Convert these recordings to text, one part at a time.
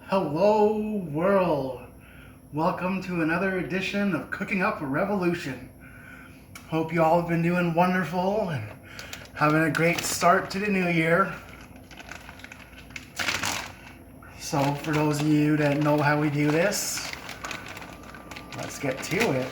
Hello world! Welcome to another edition of Cooking Up a Revolution. Hope you all have been doing wonderful and having a great start to the new year. So for those of you that know how we do this, let's get to it.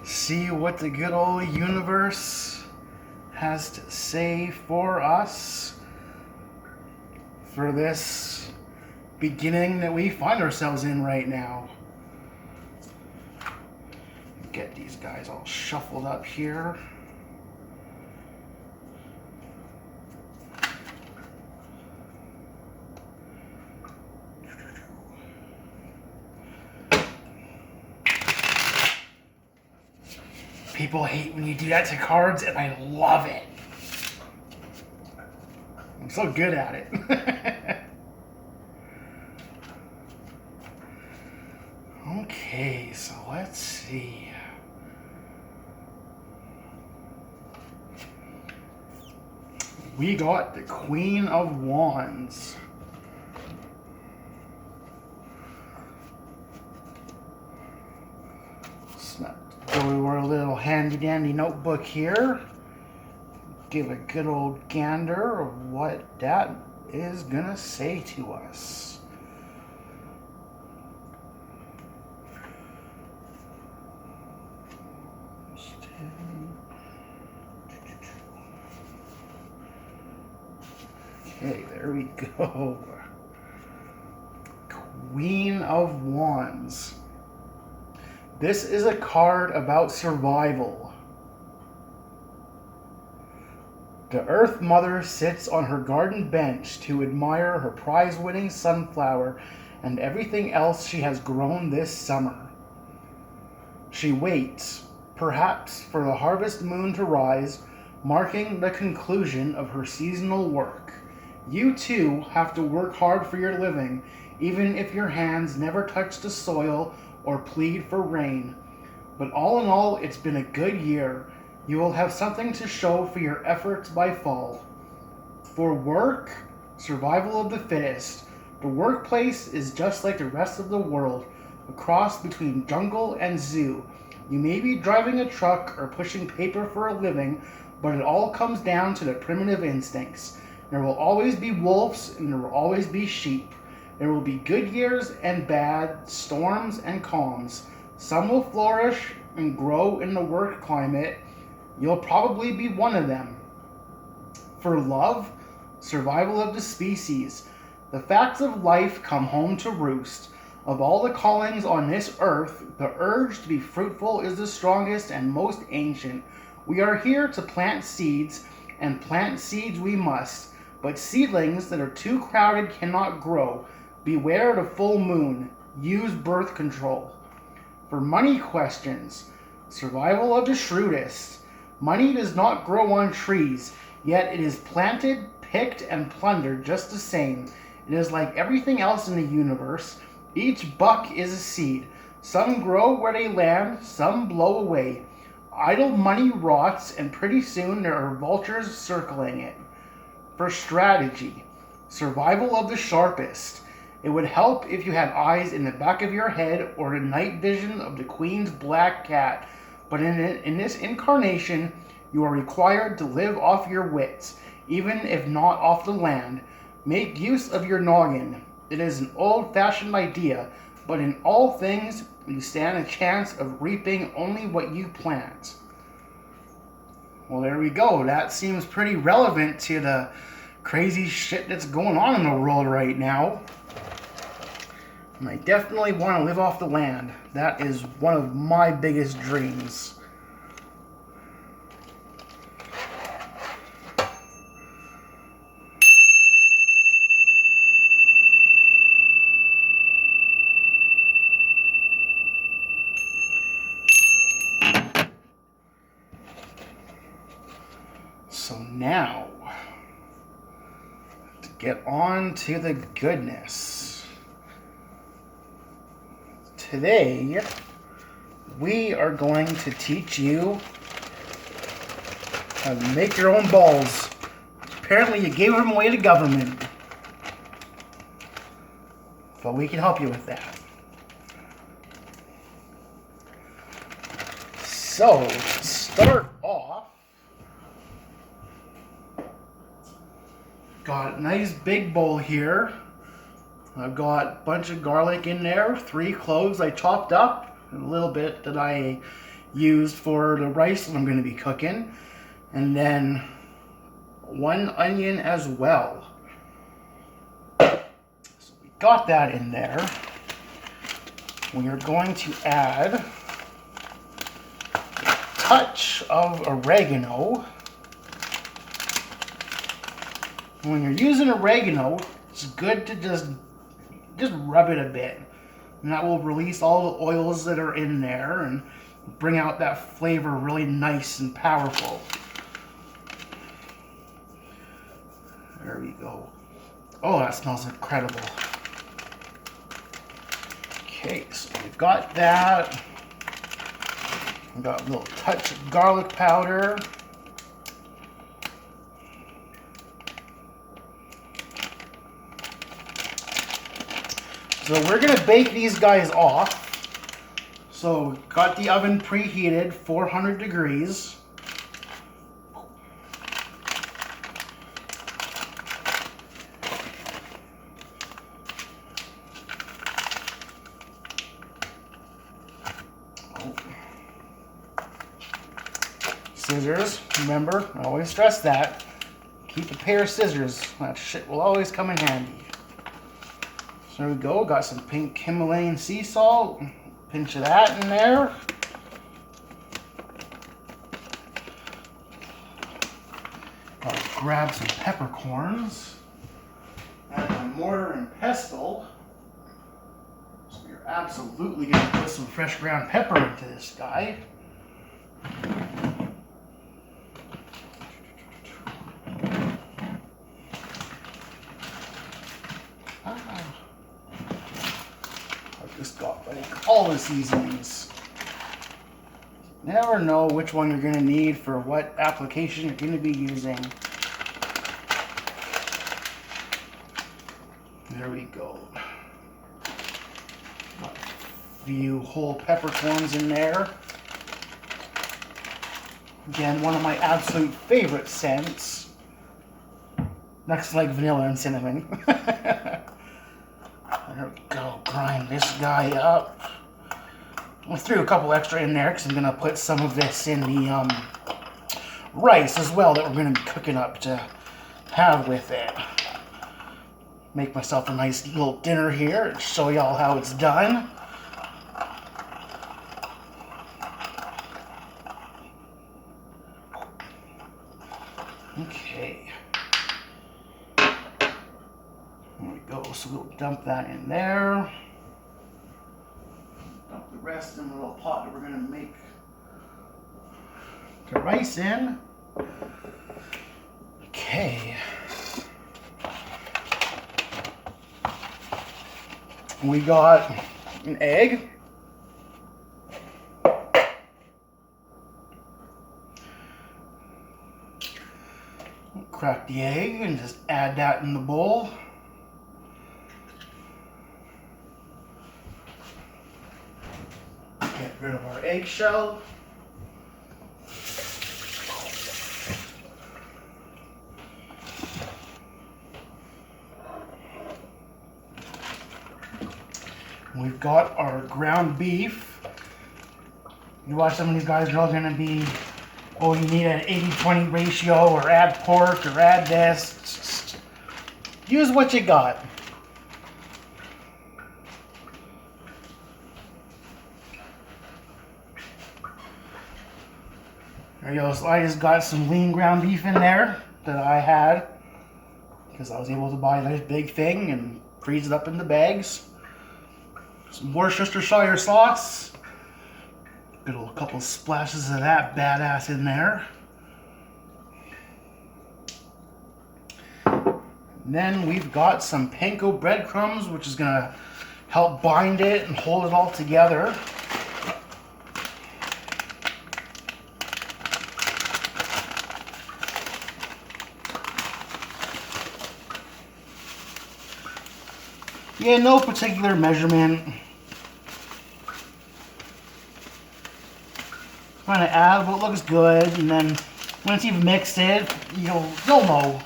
See what the good old universe has to say for us for this beginning that we find ourselves in right now. Get these guys all shuffled up here. People hate when you do that to cards, and I love it. I'm so good at it. Okay, so let's see. We got the Queen of Wands. Let's go to our little handy-dandy notebook here. Give a good old gander of what that is gonna say to us. Okay, there we go. Queen of Wands. This is a card about survival. The Earth Mother sits on her garden bench to admire her prize-winning sunflower and everything else she has grown this summer. She waits, perhaps for the harvest moon to rise, marking the conclusion of her seasonal work. You too have to work hard for your living, even if your hands never touch the soil or plead for rain. But all in all, it's been a good year. You will have something to show for your efforts by fall. For work, survival of the fittest. The workplace is just like the rest of the world, a cross between jungle and zoo. You may be driving a truck or pushing paper for a living, but it all comes down to the primitive instincts. There will always be wolves and there will always be sheep. There will be good years and bad, storms and calms. Some will flourish and grow in the work climate. You'll probably be one of them. For love, survival of the species. The facts of life come home to roost. Of all the callings on this earth, the urge to be fruitful is the strongest and most ancient. We are here to plant seeds, and plant seeds we must. But seedlings that are too crowded cannot grow. Beware the full moon. Use birth control. For money questions, survival of the shrewdest. Money does not grow on trees, yet it is planted, picked, and plundered just the same. It is like everything else in the universe. Each buck is a seed. Some grow where they land, some blow away. Idle money rots, and pretty soon there are vultures circling it. For strategy, survival of the sharpest. It would help if you had eyes in the back of your head or the night vision of the Queen's black cat. But in this incarnation, you are required to live off your wits, even if not off the land. Make use of your noggin. It is an old-fashioned idea, but in all things, you stand a chance of reaping only what you plant. Well, there we go. That seems pretty relevant to the crazy shit that's going on in the world right now. And I definitely want to live off the land. That is one of my biggest dreams. So now, to get on to the goodness. Today, we are going to teach you how to make your own balls. Apparently you gave them away to government. but we can help you with that. So, to start off, got a nice big bowl here. I've got a bunch of garlic in there, 3 cloves I chopped up, and a little bit that I used for the rice that I'm going to be cooking, and then 1 onion as well. So we got that in there. We are going to add a touch of oregano. When you're using oregano, it's good to just rub it a bit. And that will release all the oils that are in there and bring out that flavor really nice and powerful. There we go. Oh, that smells incredible. Okay, so we've got that. We've got a little touch of garlic powder. So we're going to bake these guys off. So got the oven preheated, 400 degrees. Scissors, remember, I always stress that. Keep a pair of scissors. That shit will always come in handy. So there we go, got some pink Himalayan sea salt. Pinch of that in there. I'll grab some peppercorns. Add my mortar and pestle. So you're absolutely going to put some fresh ground pepper into this guy. Just got like all the seasonings. Never know which one you're going to need for what application you're going to be using. There we go. Got a few whole peppercorns in there. Again, one of my absolute favorite scents. Next to like vanilla and cinnamon. There we go, grind this guy up. I threw a couple extra in there because I'm going to put some of this in the rice as well that we're going to be cooking up to have with it. Make myself a nice little dinner here and show y'all how it's done. Okay. There we go, so we'll dump that in there. Dump the rest in the little pot that we're going to make the rice in. Okay. We got an egg. Crack the egg and just add that in the bowl. Get rid of our eggshell. We've got our ground beef. You watch some of these guys, they're all going to be, oh, you need an 80-20 ratio, or add pork, or add this. Use what you got. There you go. So I just got some lean ground beef in there that I had because I was able to buy this big thing and freeze it up in the bags. Some Worcestershire sauce. Good little couple splashes of that badass in there. And then we've got some panko breadcrumbs, which is going to help bind it and hold it all together. Yeah, no particular measurement. Trying to add what looks good, and then once you've mixed it, you'll know.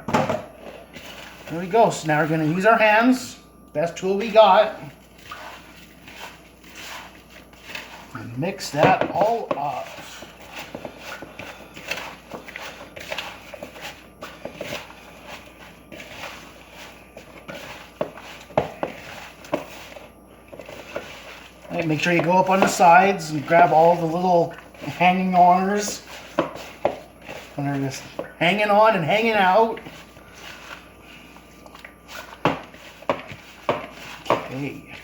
There we go. So now we're going to use our hands. Best tool we got. And mix that all up. Make sure you go up on the sides and grab all the little hanging oners. And they're just hanging on and hanging out. Okay.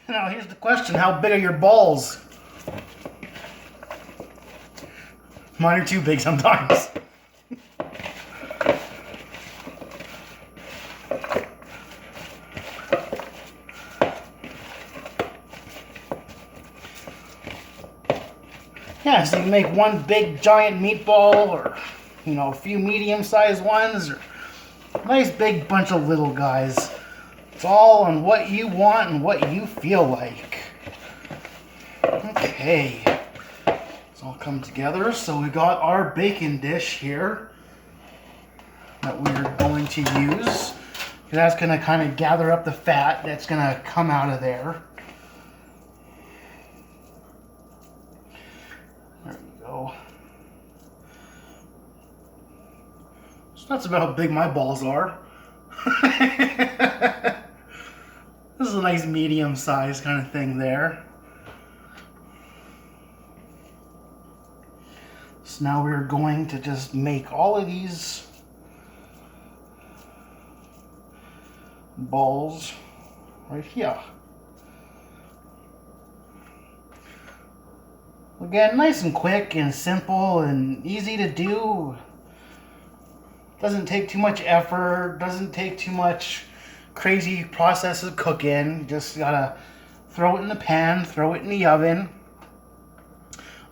Now here's the question, how big are your balls? Mine are too big sometimes. Yeah, so you can make one big giant meatball, or a few medium-sized ones, or a nice big bunch of little guys. It's all on what you want and what you feel like. Okay, it's all come together. So we got our bacon dish here that we're going to use. That's going to kind of gather up the fat that's going to come out of there. There we go. So that's about how big my balls are. This is a nice medium size kind of thing there. So now we're going to just make all of these balls right here. Again, nice and quick and simple and easy to do. Doesn't take too much effort, doesn't take too much crazy process of cooking. Just gotta throw it in the pan, throw it in the oven.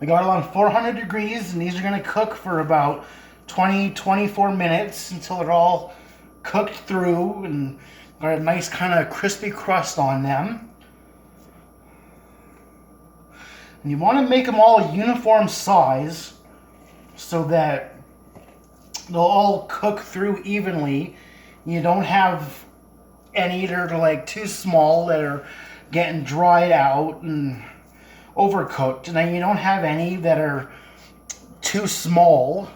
I got it on 400 degrees, and these are gonna cook for about 20-24 minutes until they're all cooked through and got a nice kind of crispy crust on them. And you want to make them all uniform size so that they'll all cook through evenly. You don't have any that are like too small that are getting dried out and overcooked, and then you don't have any that are too small,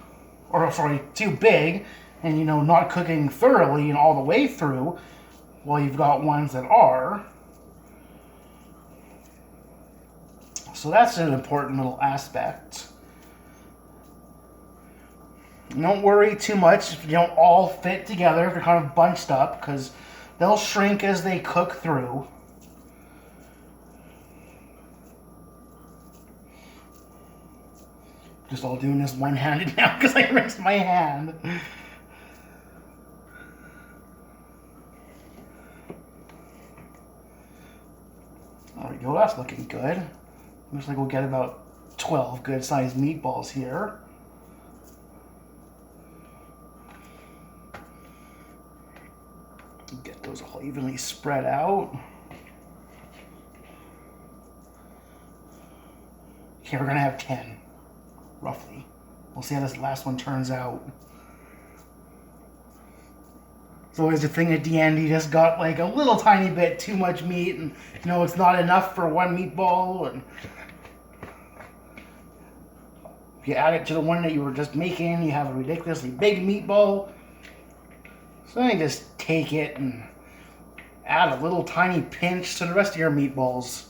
or sorry, too big, and not cooking thoroughly and all the way through. Well, you've got ones that are. So that's an important little aspect. Don't worry too much if you don't all fit together, if they're kind of bunched up, because they'll shrink as they cook through. Just all doing this one-handed now because I rinsed my hand. There we go, that's looking good. Looks like we'll get about 12 good-sized meatballs here. Get those all evenly spread out. Okay, we're gonna have 10, roughly. We'll see how this last one turns out. It's always the thing at the end, you just got like a little tiny bit too much meat, and it's not enough for one meatball, and if you add it to the one that you were just making, you have a ridiculously big meatball. So then you just take it and add a little tiny pinch to the rest of your meatballs.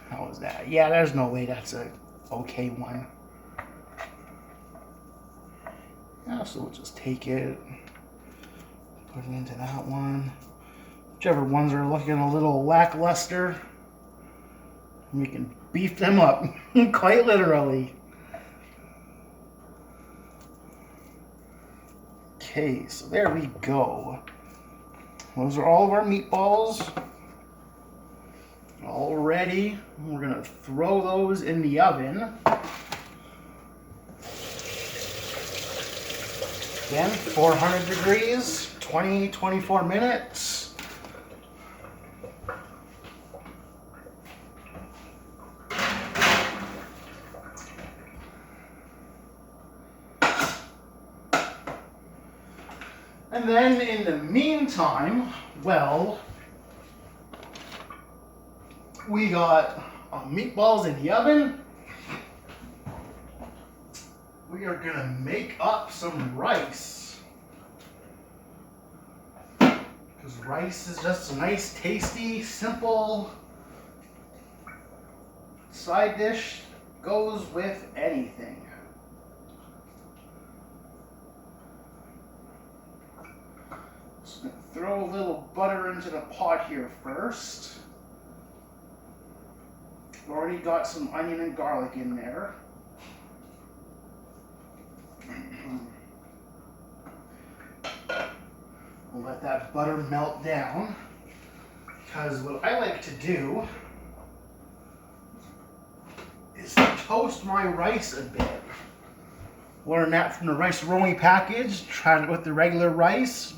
How is that? Yeah, there's no way that's a okay one. Yeah, so we'll just take it, put it into that one. Whichever ones are looking a little lackluster, we can beef them up, quite literally. Okay, so there we go. Those are all of our meatballs. all ready. We're gonna throw those in the oven. Again, 400 degrees, 24 minutes. And then in the meantime, well, we got meatballs in the oven. We are gonna make up some rice. Because rice is just a nice, tasty, simple side dish. Goes with anything. Just gonna throw a little butter into the pot here first. We've already got some onion and garlic in there. We'll let that butter melt down, because what I like to do is toast my rice a bit. Learned that from the rice-a-roni package, tried it with the regular rice.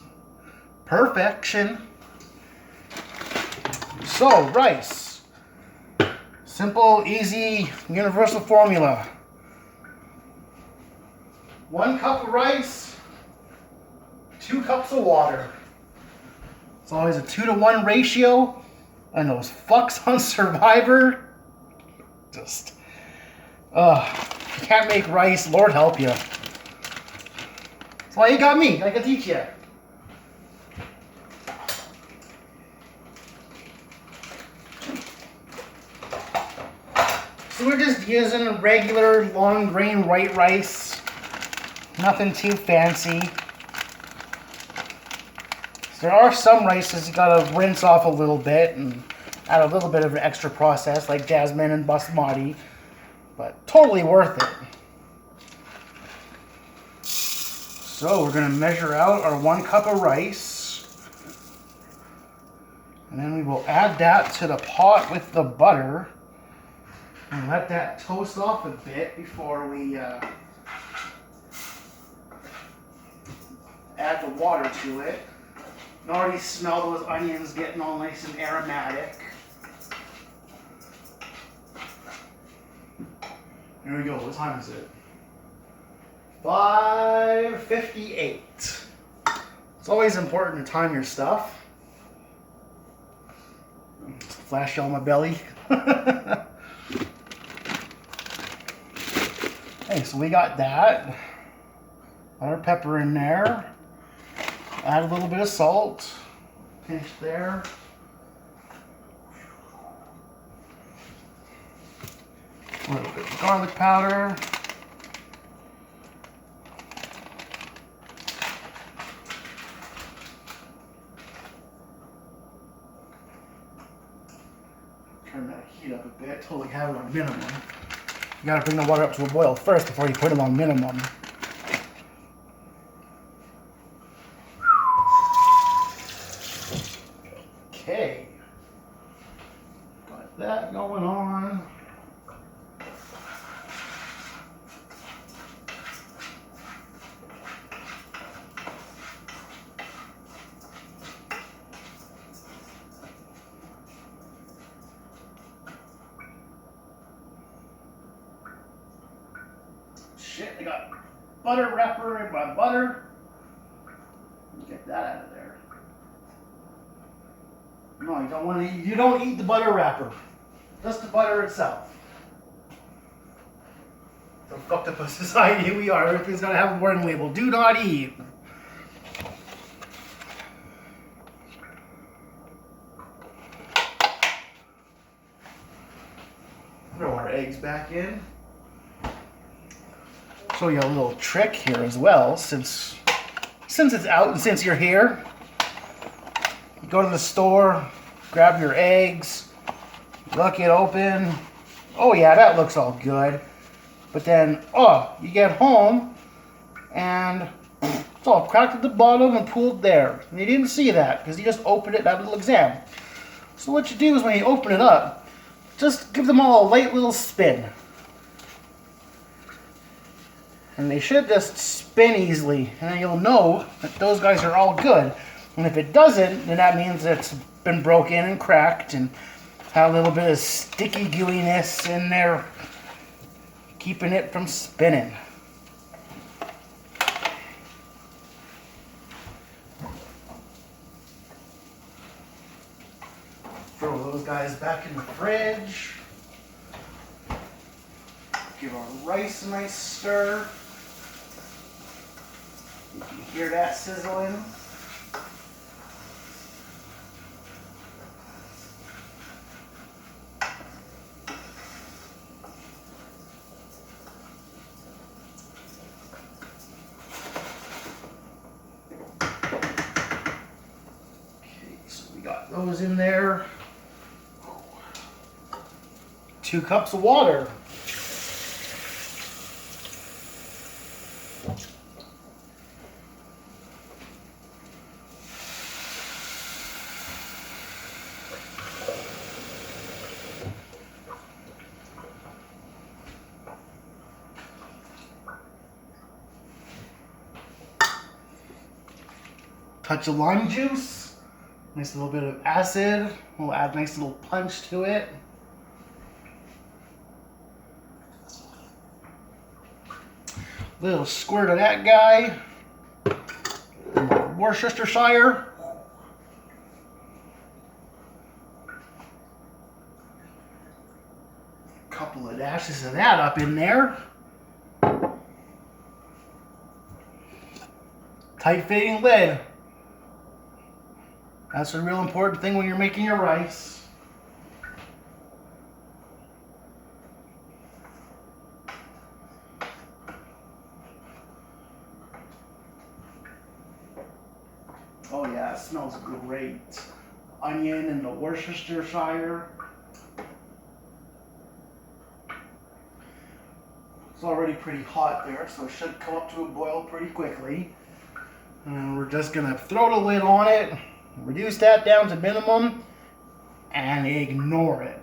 Perfection. So, rice. Simple, easy, universal formula. 1 cup of rice, 2 cups of water. It's always a 2-to-1 ratio. And those fucks on Survivor, just, you can't make rice, Lord help you. That's why you got me, I can teach you. So we're just using a regular long grain white rice. Nothing too fancy. There are some rices you gotta rinse off a little bit and add a little bit of an extra process like jasmine and basmati, but totally worth it. So we're gonna measure out our 1 cup of rice, and then we will add that to the pot with the butter and let that toast off a bit before we add the water to it. I can already smell those onions getting all nice and aromatic. Here we go. What time is it? 5:58. It's always important to time your stuff. Flash on my belly. Hey, so we got that. Our pepper in there. Add a little bit of salt. Pinch there. A little bit of garlic powder. Turn that heat up a bit. Totally have it on minimum. You gotta bring the water up to a boil first before you put it on minimum. Okay. Got that going on. Shit, I got butter wrapper in my butter. Get that out of there. No, you don't want to. You don't eat the butter wrapper. Just the butter itself. So fucked up a society we are. Everything's gotta have a warning label. Do not eat. Throw our eggs back in. Show you a little trick here as well, since it's out and since you're here. You go to the store, grab your eggs, look it open. Oh yeah, that looks all good. But then, you get home and it's all cracked at the bottom and pooled there. And you didn't see that because you just opened it at a little exam. So what you do is when you open it up, just give them all a light little spin. And they should just spin easily, and then you'll know that those guys are all good. And if it doesn't, then that means it's been broken and cracked and had a little bit of sticky gooiness in there, keeping it from spinning. Throw those guys back in the fridge. Give our rice a nice stir. You can hear that sizzling. Okay, so we got those in there. 2 cups of water. Touch of lime juice, nice little bit of acid. We'll add a nice little punch to it. Little squirt of that guy. Worcestershire. Couple of dashes of that up in there. Tight fitting lid. That's a real important thing when you're making your rice. Oh yeah, it smells great. Onion and the Worcestershire. It's already pretty hot there, so it should come up to a boil pretty quickly. And we're just gonna throw the lid on it, reduce that down to minimum, and ignore it.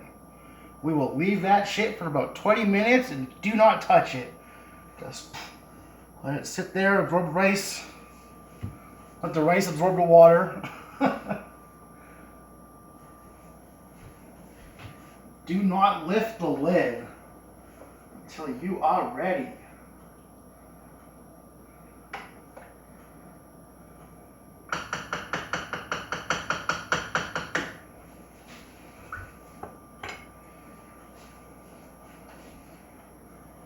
We will leave that shit for about 20 minutes and do not touch it. Just let it sit there, absorb the rice. Let the rice absorb the water. Do not lift the lid until you are ready.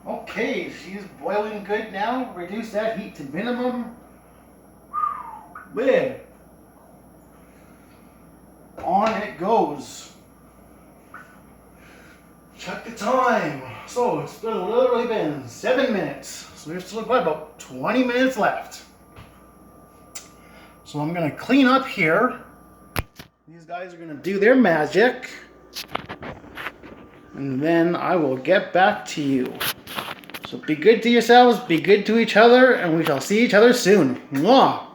Okay, she's boiling good now. Reduce that heat to minimum. Lid. On it goes. Check the time. So it's literally been 7 minutes. So we've still got about 20 minutes left. So I'm gonna clean up here. These guys are gonna do their magic. And then I will get back to you. So be good to yourselves, be good to each other, and we shall see each other soon. Mwah!